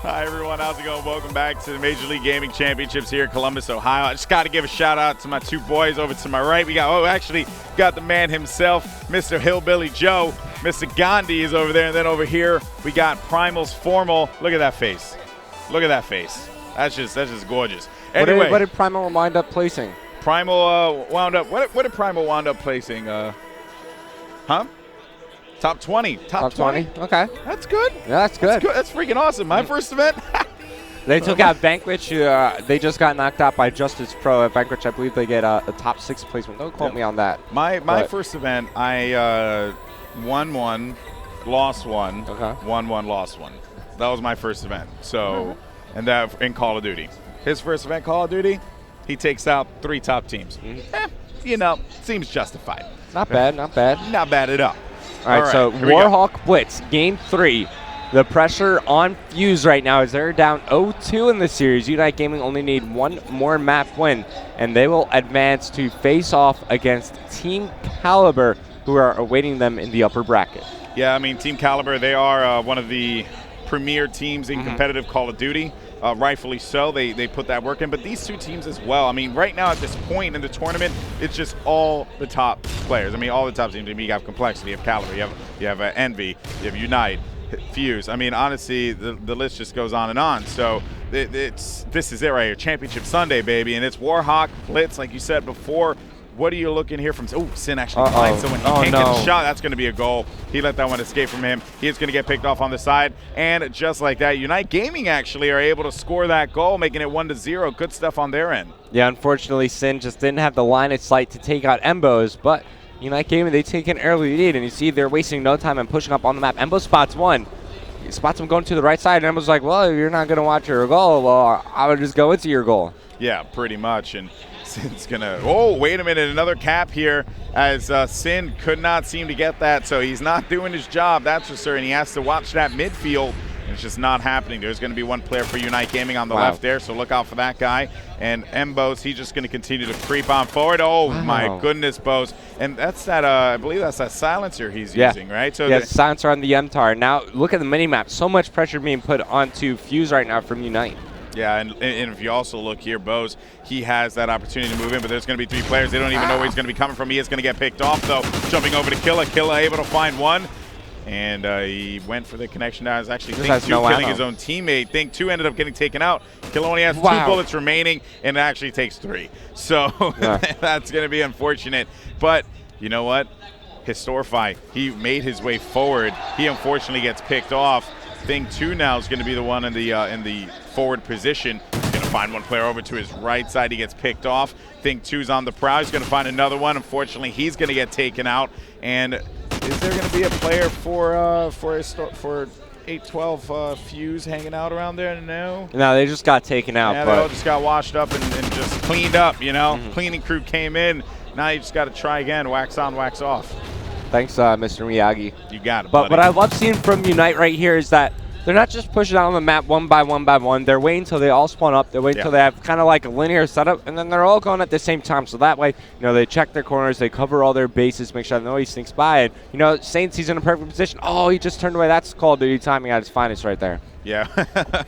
Hi everyone, how's it going? Welcome back to the Major League Gaming Championships here in Columbus, Ohio. I just got to give a shout out to my two boys over to my right. We got, got the man himself, Mr. Hillbilly Joe. Mr. Gandhi is over there, and then over here we got Primal's Formal. Look at that face. Look at that face. That's just gorgeous. Anyway, what did Primal wind up placing? Primal wound up. What did Primal wound up placing? Top 20. Top 20. Okay. That's good. Yeah, that's good. That's freaking awesome. My first event. They took out Vanquish. They just got knocked out by Justice Pro. At Vanquish, I believe they get a top 6 placement. Don't quote me on that. My first event, I won one, lost one, won one, lost one. That was my first event. So, and that in Call of Duty. His first event, Call of Duty, he takes out 3 top teams. Seems justified. Not bad. Not bad. Not bad at all. All right, so Warhawk Blitz, Game 3. The pressure on Fuse right now is they're down 0-2 in the series. UNiTE Gaming only need one more map win, and they will advance to face off against Team Kelevra, who are awaiting them in the upper bracket. Yeah, I mean, Team Kelevra, they are one of the premier teams in competitive Call of Duty. Rightfully so, they put that work in, but these two teams as well. I mean, right now at this point in the tournament, it's just all the top players. I mean, all the top teams. I mean, you have Complexity, you have Kelevra, you have Envy, you have UNiTE, Fuse. I mean, honestly, the list just goes on and on. So this is it right here, Championship Sunday, baby, and it's Warhawk Blitz, like you said before. What are you looking here from? Oh, Sin actually finds someone. He can't get a shot. That's going to be a goal. He let that one escape from him. He is going to get picked off on the side. And just like that, UNiTE Gaming actually are able to score that goal, making it 1-0. Good stuff on their end. Yeah, unfortunately, Sin just didn't have the line of sight to take out Embos, but UNiTE Gaming, they take an early lead, and you see they're wasting no time and pushing up on the map. Embo spots one. He spots him going to the right side, and Embo's like, well, you're not going to watch your goal. Well, I would just go into your goal. Yeah, pretty much. And Sin's gonna, oh, wait a minute, another cap here as Sin could not seem to get that, so he's not doing his job, that's for certain. He has to watch that midfield, and it's just not happening. There's gonna be one player for UNiTE Gaming on the left there, so look out for that guy. And Mbos, he's just gonna continue to creep on forward. Oh my goodness, Bose. And that's that, I believe that's that silencer he's using, right? So yeah, silencer on the MTAR. Now, look at the mini-map. So much pressure being put onto Fuse right now from UNiTE. Yeah, and if you also look here, Bose, he has that opportunity to move in, but there's going to be 3 players. They don't even know where he's going to be coming from. He is going to get picked off, though. Jumping over to Killa. Killa able to find one. And he went for the connection down. It was actually Think2 killing his own teammate. Think2 ended up getting taken out. Killa only has 2 bullets remaining, and it actually takes 3. So that's going to be unfortunate. But you know what? Historify, he made his way forward. He unfortunately gets picked off. Think2 now is going to be the one in the forward position. He's going to find one player over to his right side. He gets picked off. Think2's on the prowl. He's going to find another one. Unfortunately, he's going to get taken out. And is there going to be a player for 812 Fuse hanging out around there? No. No, they just got taken out. Yeah, they all just got washed up and just cleaned up. You know, cleaning crew came in. Now you just got to try again. Wax on, wax off. Thanks, Mr. Miyagi. You got it, But buddy. what I love seeing from UNiTE right here is that they're not just pushing out on the map one by one. They're waiting until they all spawn up. They're waiting until they have kind of like a linear setup, and then they're all going at the same time. So that way, they check their corners, they cover all their bases, make sure nobody sneaks by. And, Saints, he's in a perfect position. Oh, he just turned away. That's Call of Duty timing at its finest right there. Yeah. I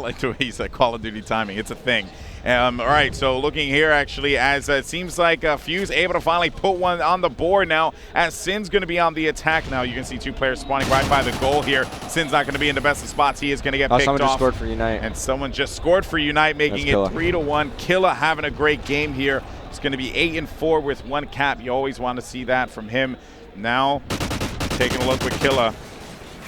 like the way he said Call of Duty timing. It's a thing. All right, so looking here actually as it seems like Fuse able to finally put one on the board now as Sin's going to be on the attack now. You can see 2 players spawning right by the goal here. Sin's not going to be in the best of spots. He is going to get picked someone off. Just scored for UNiTE. And someone just scored for UNiTE, making it 3-1. Killa having a great game here. It's going to be 8-4 with 1 cap. You always want to see that from him. Now, taking a look with Killa.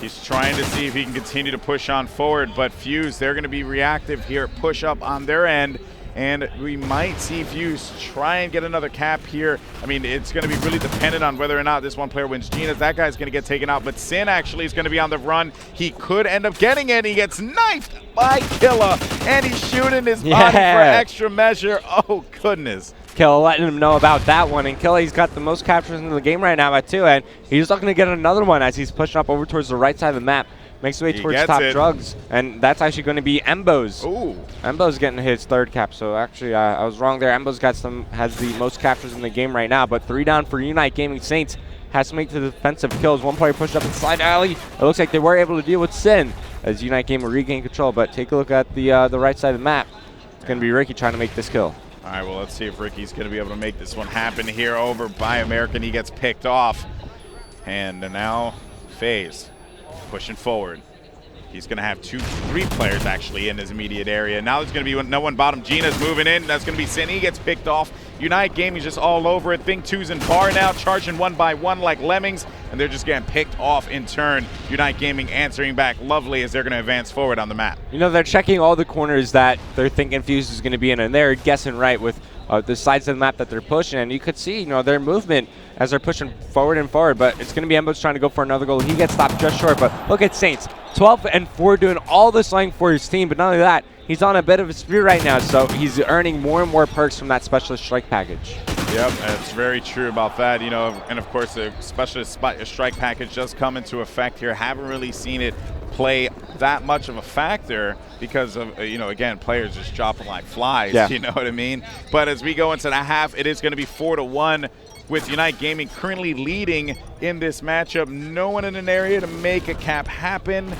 He's trying to see if he can continue to push on forward, but Fuse, they're going to be reactive here, push up on their end, and we might see Fuse try and get another cap here. I mean, it's going to be really dependent on whether or not this one player wins Gina's. That guy's going to get taken out, but Sin actually is going to be on the run. He could end up getting it. He gets knifed by Killa, and he's shooting his body for extra measure. Oh, goodness. Killa letting him know about that one, and Killa, he's got the most captures in the game right now at 2, and he's looking to get another one as he's pushing up over towards the right side of the map. Makes his way towards top drugs, and that's actually going to be Embos. Ooh. Embos getting his 3rd cap, so actually I was wrong there. Embos has the most captures in the game right now, but 3 down for UNiTE Gaming. Saints has to make the defensive kills. One player pushed up inside alley. It looks like they were able to deal with Sin. as UNiTE Gaming regain control. But take a look at the right side of the map. It's going to be Ricky trying to make this kill. All right, well, let's see if Ricky's going to be able to make this one happen here over by American. He gets picked off. And now FaZe pushing forward. He's going to have 3 players actually in his immediate area. Now there's going to be no one bottom. Gina's moving in. That's going to be Sin. He gets picked off. UNiTE Gaming just all over it. Think 2's in bar now, charging 1 by 1 like lemmings, and they're just getting picked off in turn. UNiTE Gaming answering back lovely as they're going to advance forward on the map. You know, they're checking all the corners that they're thinking Fuse is going to be in, and they're guessing right with the sides of the map that they're pushing. And you could see, you know, their movement as they're pushing forward and forward, but it's going to be Embo's trying to go for another goal. He gets stopped just short, but look at Saints. 12 and 4 doing all the slaying for his team, but not only that, he's on a bit of a spree right now, so he's earning more and more perks from that specialist strike package. Yep, that's very true about that. You know, and of course the specialist strike package does come into effect here. Haven't really seen it play that much of a factor because of, you know, again, players just dropping like flies, you know what I mean? But as we go into the half, it is going to be 4-1 with UNiTE Gaming currently leading in this matchup. No one in an area to make a cap happen.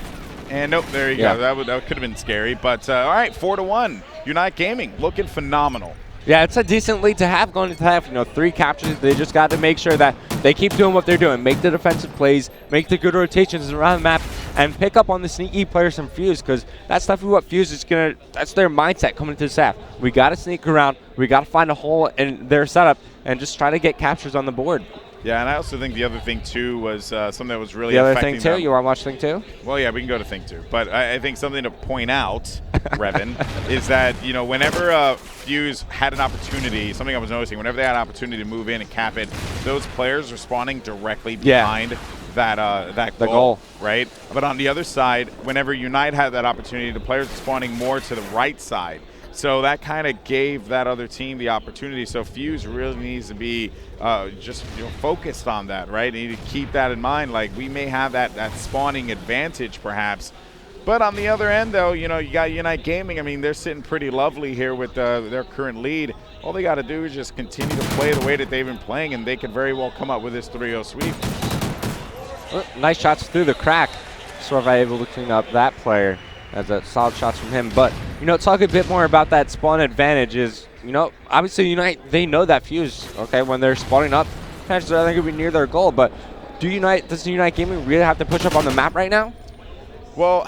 And nope, there you go. That could have been scary. But all right, 4-1. UNiTE Gaming looking phenomenal. Yeah, it's a decent lead to have going into half. You know, 3 captures. They just got to make sure that they keep doing what they're doing. Make the defensive plays, make the good rotations around the map, and pick up on the sneaky players from Fuse, because that's definitely what Fuse is going to, that's their mindset coming into this half. We got to sneak around. We got to find a hole in their setup and just try to get captures on the board. Yeah, and I also think the other thing, too, was something that was really affecting them. The other thing, too? You want to watch thing 2? Well, yeah, we can go to thing 2. But I think something to point out, Revan, is that, you know, whenever Fuse had an opportunity, something I was noticing, whenever they had an opportunity to move in and cap it, those players are spawning directly behind that goal, right? But on the other side, whenever UNiTE had that opportunity, the players are spawning more to the right side. So that kind of gave that other team the opportunity. So Fuse really needs to be just focused on that, right? They need to keep that in mind. Like, we may have that spawning advantage perhaps. But on the other end, though, you know, you got UNiTE Gaming. I mean, they're sitting pretty lovely here with their current lead. All they got to do is just continue to play the way that they've been playing, and they could very well come up with this 3-0 sweep. Well, nice shots through the crack. Sort of able to clean up that player. That's a solid shots from him. But, you know, talk a bit more about that spawn advantage is, you know, obviously UNiTE, they know that Fuse, okay, when they're spawning up, chances are they're going to be near their goal. But does UNiTE Gaming really have to push up on the map right now? Well,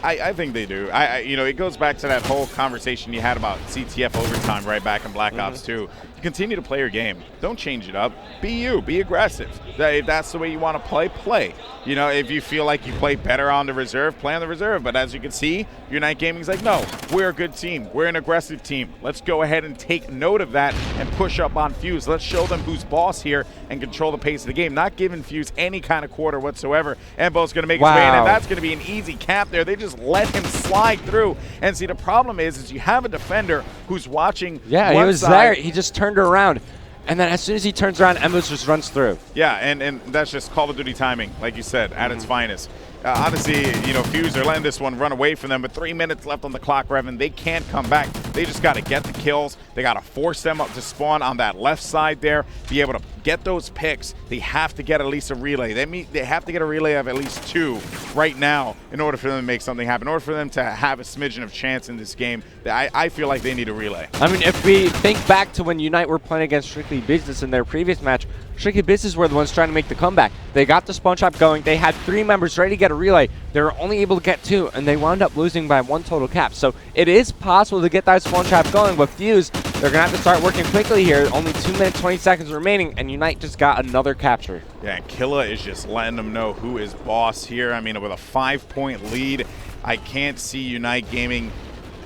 I think they do. You know, it goes back to that whole conversation you had about CTF overtime right back in Black Ops 2. You continue to play your game. Don't change it up. Be you. Be aggressive. If that's the way you want to play, play. You know, if you feel like you play better on the reserve, play on the reserve. But as you can see, UNiTE Gaming's like, no, we're a good team. We're an aggressive team. Let's go ahead and take note of that and push up on Fuse. Let's show them who's boss here and control the pace of the game. Not giving Fuse any kind of quarter whatsoever. Embo's going to make his way in, and that's going to be an easy cap there. They just let him slide through. And see, the problem is you have a defender who's watching. Yeah, he was there. He just turned around. And then as soon as he turns around, Emos just runs through. Yeah, and that's just Call of Duty timing, like you said, at its finest. Honestly, you know, Fuse are letting this one run away from them, but 3 minutes left on the clock, Revan. They can't come back. They just got to get the kills. They got to force them up to spawn on that left side there, be able to get those picks. They have to get at least a relay. They have to get a relay of at least 2 right now in order for them to make something happen. In order for them to have a smidgen of chance in this game, I feel like they need a relay. I mean, if we think back to when UNiTE were playing against Strictly Business in their previous match, Strictly Business were the ones trying to make the comeback. They got the spawn trap going. They had 3 members ready to get a relay. They were only able to get 2, and they wound up losing by 1 total cap. So it is possible to get that spawn trap going, but Fuse, they're going to have to start working quickly here. Only 2 minutes, 20 seconds remaining, and UNiTE just got another capture. Yeah, and Killa is just letting them know who is boss here. I mean, with a 5-point lead, I can't see UNiTE Gaming,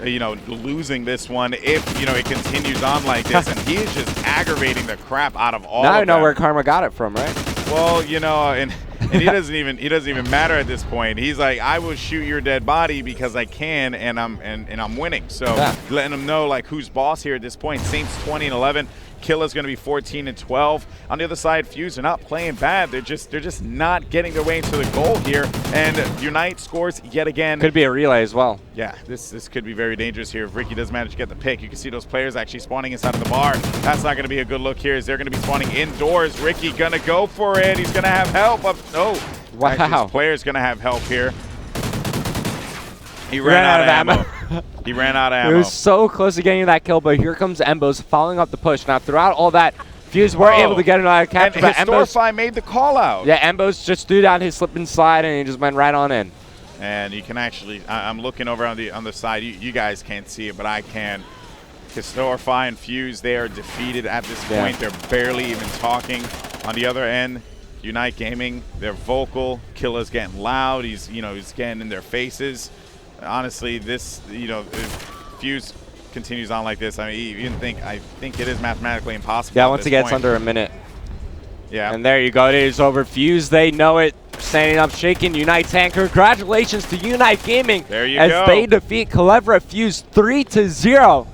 you know, losing this one if, you know, it continues on like this. And he is just aggravating the crap out of all of them. Now I know where Karma got it from, right? Well, you know, and he doesn't even matter at this point. He's like, I will shoot your dead body because I can, and I'm winning. So letting them know like who's boss here at this point. Saints 20-11. Killa's going to be 14-12. On the other side, Fuse are not playing bad. They're just not getting their way into the goal here. And UNiTE scores yet again. Could be a relay as well. Yeah, this could be very dangerous here if Ricky does manage to get the pick. You can see those players actually spawning inside of the bar. That's not going to be a good look here, as they're going to be spawning indoors. Ricky going to go for it. He's going to have help. No. Wow. Actually, his player's going to have help here. He ran out of ammo. He ran out of ammo. He was so close to getting that kill, but here comes Embos following up the push. Now, throughout all that, Fuse were able to get another capture. And Historify made the call out. Yeah, Embos just threw down his slip and slide, and he just went right on in. And you can actually, I'm looking over on the side. You guys can't see it, but I can. Historify and Fuse, they are defeated at this point. They're barely even talking. On the other end, UNiTE Gaming, they're vocal. Killa's getting loud. He's getting in their faces. Honestly, this, if Fuse continues on like this, I mean, I think it is mathematically impossible. Yeah, once it gets under a minute. Yeah. And there you go. It is over. Fuse, they know it. Standing up, shaking UNiTE's hand. Congratulations to UNiTE Gaming. There you go. As they defeat Kelevra Fuse 3-0.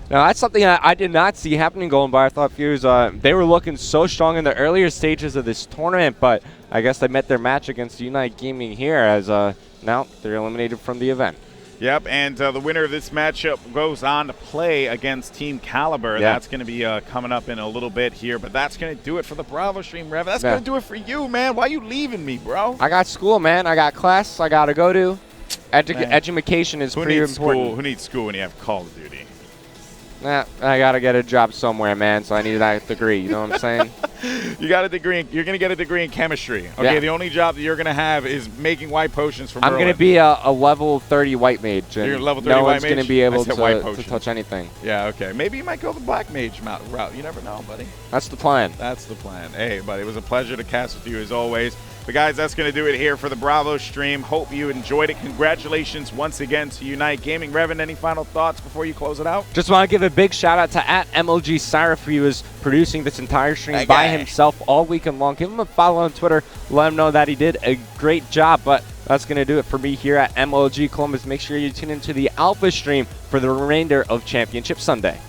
Now, that's something I did not see happening going by. I thought Fuse, they were looking so strong in the earlier stages of this tournament, but I guess they met their match against UNiTE Gaming here as now they're eliminated from the event. Yep, and the winner of this matchup goes on to play against Team Caliber. Yeah. That's going to be coming up in a little bit here, but that's going to do it for the Bravo stream, Rev. That's going to do it for you, man. Why you leaving me, bro? I got school, man. I got class I got to go to. Education is pretty important. Who needs school when you have Call of Duty? Nah, I got to get a job somewhere, man, so I need that degree. You know what I'm saying? You got a degree. You're going to get a degree in chemistry. Okay, the only job that you're going to have is making white potions from I'm going to be a level 30 white mage. And you're a level 30 no white one's mage? going to be able to touch anything. Yeah, okay. Maybe you might go the black mage route. You never know, buddy. That's the plan. That's the plan. Hey, buddy, it was a pleasure to cast with you as always. But guys, that's going to do it here for the Bravo stream. Hope you enjoyed it. Congratulations once again to UNiTE Gaming. Revan, any final thoughts before you close it out? Just want to give a big shout out to @MLG Syrup, who was producing this entire stream by himself all weekend long. Give him a follow on Twitter. Let him know that he did a great job. But that's going to do it for me here at MLG Columbus. Make sure you tune into the Alpha stream for the remainder of Championship Sunday.